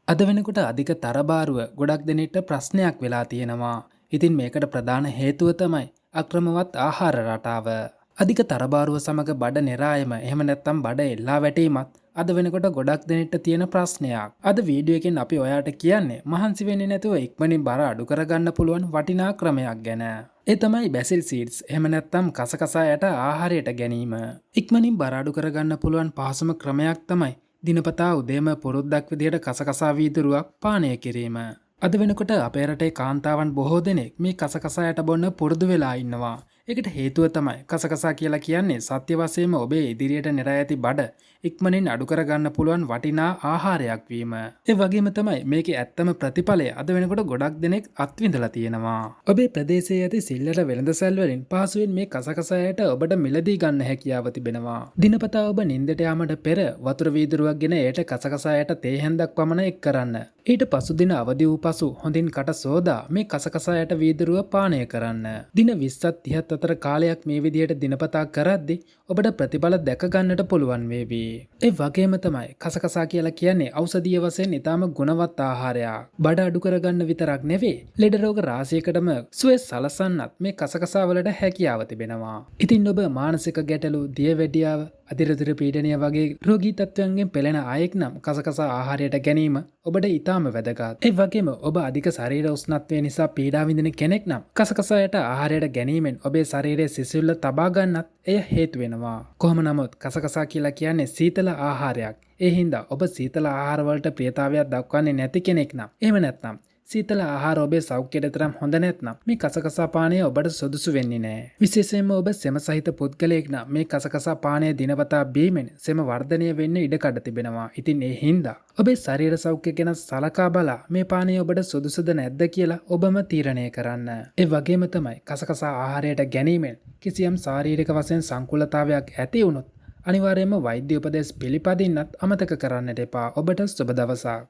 අද වෙනකොට අධික තරබාරුව ගොඩක් දෙනෙක්ට ප්‍රශ්නයක් වෙලා තියෙනවා. ඉතින් මේකට ප්‍රධාන හේතුව තමයි අක්‍රමවත් ආහාර රටාව. අධික තරබාරුව සමග බඩ නිරායම එහෙම නැත්නම් බඩ එල්ලා වැටීමත් අද වෙනකොට ගොඩක් දෙනෙක්ට තියෙන ප්‍රශ්නයක්. අද වීඩියෝ එකෙන් අපි ඔයාලට කියන්නේ මහන්සි වෙන්නේ නැතුව ඉක්මනින් බර අඩු කරගන්න පුළුවන් වටිනා ක්‍රමයක් ගැන. ඒ තමයි බැසිල් සීඩ්ස් එහෙම නැත්නම් කසකසා යට ආහාරයට ගැනීම. ඉක්මනින් බර අඩු කරගන්න පුළුවන් පහසුම ක්‍රමයක් තමයි දිනපතා උදේම පුරුද්දක් විදිහට කසකසා වීදුරුවක් පානය කිරීම. අද වෙනකොට අපේ රටේ කාන්තාවන් බොහෝ දෙනෙක් මේ කසකසායට බොන්න පුරුදු වෙලා ඉන්නවා. ඒකට හේතුව තමයි කසකසා කියලා කියන්නේ සත්‍ය වශයෙන්ම ඔබේ ඉදිරියට නිරා ඇති බඩ ඉක්මනින් අඩු කරගන්න පුළුවන් වටිනා ආහාරයක් වීම. ඒ වගේම තමයි මේකේ ඇත්තම ප්‍රතිඵලය අද වෙනකොට ගොඩක් දෙනෙක් අත්විඳලා තියෙනවා. ඔබේ ප්‍රදේශයේ ඇති සිල්ලර වෙළඳසැල් වලින් පහසුවෙන් මේ කසකසායට ඔබට මිලදී ගන්න හැකියාව තිබෙනවා. දිනපතා ඔබ නිින්දට යාමට පෙර වතුර වීදුරුවක් ගෙන ඒට කසකසායට තේ හැන්දක් පමණ එක් කරන්න. ඊට පසු දින අවදි වූ පසු හොඳින් කට සෝදා මේ කසකසායට වීදුරුව පානය කරන්න. දින 20ත් 30ත් අතර කාලයක් මේ විදිහට දිනපතා කරද්දී ඔබට ප්‍රතිඵල දැක ගන්නට පුළුවන් වේවි. ඒ වගේම තමයි කසකසා කියලා කියන්නේ ඖෂධීය වශයෙන් ඊටාම ගුණවත් ආහාරයක්. බඩ අඩු කරගන්න විතරක් නෙවෙයි, ලෙඩ රෝග රාශියකටම සුවය සලසන්නත් මේ කසකසා වලට හැකියාව තිබෙනවා. ඉතින් ඔබ මානසික ගැටලු, දියවැඩියාව, අධිරතර පීඩනය වගේ රෝගී තත්ත්වයන්ගෙන් පෙළෙන අයෙක් නම් කසකසා ආහාරයට ගැනීම ඔබට ඊටාම වැදගත්. ඒ වගේම ඔබ අධික ශරීර උෂ්ණත්වය නිසා පීඩා විඳින කෙනෙක් නම් කසකසායට ආහාරයට ගැනීමෙන් ඔබේ ශරීරයේ සිසිල්ව තබා ගන්නත් එය හේතු වෙනවා. කොහොම නමුත් කසකසා කියලා කියන්නේ සීතල ආහාරයක්. ඒ හින්දා ඔබ සීතල ආහාර වලට ප්‍රියතාවයක් දක්වන්නේ නැති කෙනෙක් නම්, එහෙම නැත්නම් සීතල ආහාර ඔබේ සෞඛ්‍යයට තරම් හොඳ නැත්නම් මේ කසකසා පානය ඔබට සුදුසු වෙන්නේ නැහැ. විශේෂයෙන්ම ඔබ සෙම සහිත පුද්ගලයෙක් නම් මේ කසකසා පානය දිනපතා බීමෙන් සෙම වර්ධනය වෙන්න ඉඩකඩ තිබෙනවා. ඉතින් ඒ හින්දා ඔබේ ශරීර සෞඛ්‍ය ගැන සලකා බලා මේ පානය ඔබට සුදුසුද නැද්ද කියලා ඔබම තීරණය කරන්න. ඒ වගේම තමයි කසකසා ආහාරයට ගැනීමෙන් කිසියම් ශාරීරික වශයෙන් සංකූලතාවයක් ඇති වුණොත් අනිවාර්යයෙන්ම වෛද්‍ය උපදෙස් පිළිපදින්නත් අමතක කරන්නට එපා. ඔබට සුබ දවසක්.